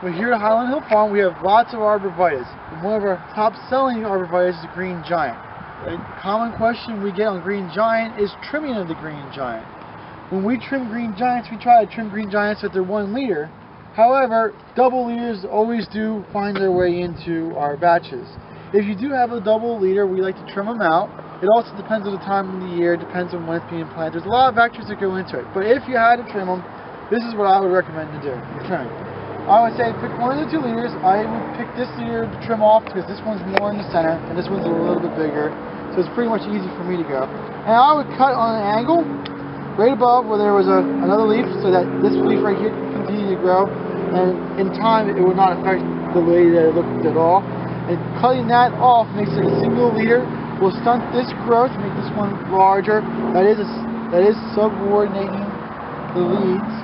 But here at Highland Hill Farm, we have lots of arborvitaes. And one of our top selling arborvitaes is the green giant. A common question we get on green giant is trimming of the green giant. When we trim green giants, we try to trim green giants at their 1 liter. However, double liters always do find their way into our batches. If you do have a double liter, we like to trim them out. It also depends on the time of the year, depends on when it's being planted. There's a lot of factors that go into it. But if you had to trim them, this is what I would recommend to do, trimming. I would say pick 1 of the 2 liters. I would pick this liter to trim off because this one's more in the center and this one's a little bit bigger. So it's pretty much easy for me to go. And I would cut on an angle right above where there was another leaf so that this leaf right here can continue to grow. And in time it would not affect the way that it looked at all. And cutting that off makes it a single liter. Will stunt this growth, make this one larger. That is subordinating the leads.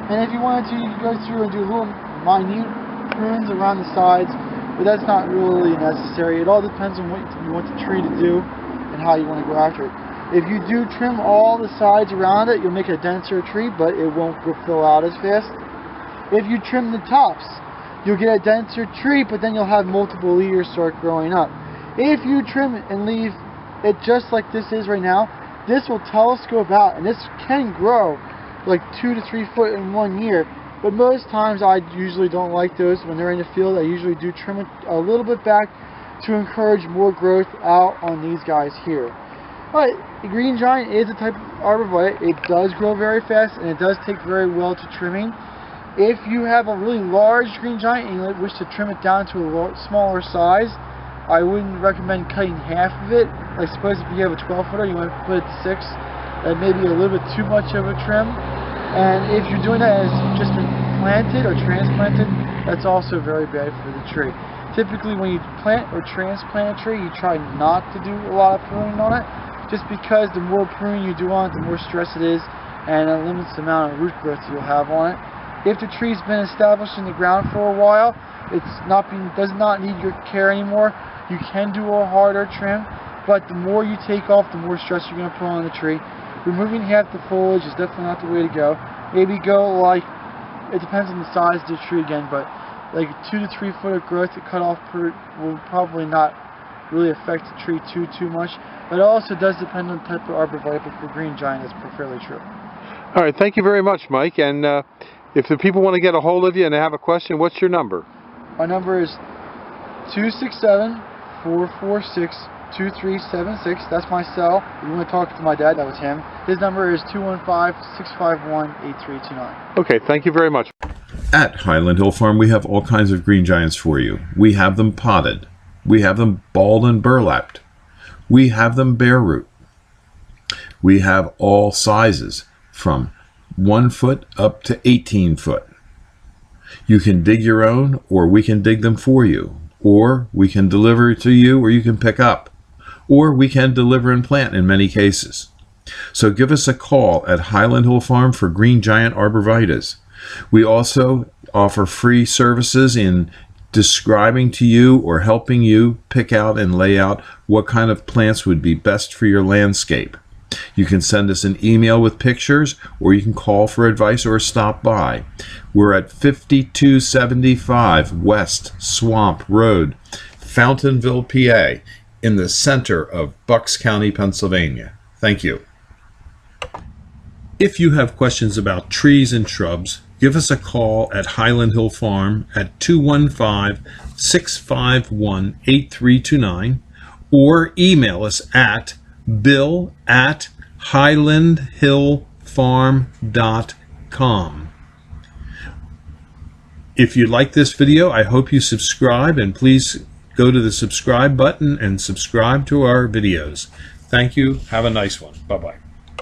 And if you wanted to, you could go through and do little minute prunes around the sides, but that's not really necessary. It all depends on what you want the tree to do and how you want to go after it. If you do trim all the sides around it, you'll make a denser tree, but it won't fill out as fast. If you trim the tops, you'll get a denser tree, but then you'll have multiple leaves start growing up. If you trim it and leave it just like this is right now, this will telescope out, and this can grow like 2 to 3 foot in 1 year. But most times I usually don't like those. When they're in the field, I usually do trim it a little bit back to encourage more growth out on these guys here. But the green giant is a type of arborvitae. It does grow very fast and it does take very well to trimming. If you have a really large green giant and you wish to trim it down to a smaller size, I wouldn't recommend cutting half of it. Like suppose if you have a 12-footer, you want to put it to 6. That may be a little bit too much of a trim. And if you're doing that as just been planted or transplanted, that's also very bad for the tree. Typically when you plant or transplant a tree, you try not to do a lot of pruning on it, just because the more pruning you do on it, the more stress it is, and it limits the amount of root growth you'll have on it. If the tree's been established in the ground for a while, does not need your care anymore, you can do a harder trim, but the more you take off, the more stress you're going to put on the tree. Removing half the foliage is definitely not the way to go. Maybe go like, it depends on the size of the tree again, but like 2 to 3 foot of growth to cut off will probably not really affect the tree too much. But it also does depend on the type of arborvitae, but for green giant, that's fairly true. All right, thank you very much, Mike. And if the people want to get a hold of you and they have a question, what's your number? My number is 267-446-2376. That's my cell. If you want to talk to my dad, that was him. His number is 215-651-8329. Okay, thank you very much. At Highland Hill Farm, we have all kinds of green giants for you. We have them potted. We have them balled and burlapped. We have them bare root. We have all sizes from 1 foot up to 18 foot. You can dig your own, or we can dig them for you, or we can deliver to you, or you can pick up, or we can deliver and plant in many cases. So give us a call at Highland Hill Farm for green giant arborvitaes. We also offer free services in describing to you or helping you pick out and lay out what kind of plants would be best for your landscape. You can send us an email with pictures, or you can call for advice or stop by. We're at 5275 West Swamp Road, Fountainville, PA, in the center of Bucks County, Pennsylvania. Thank you. If you have questions about trees and shrubs, give us a call at Highland Hill Farm at 215-651-8329 or email us at bill@highlandhillfarm.com. If you like this video, I hope you subscribe, and please go to the subscribe button and subscribe to our videos. Thank you. Have a nice one. Bye-bye.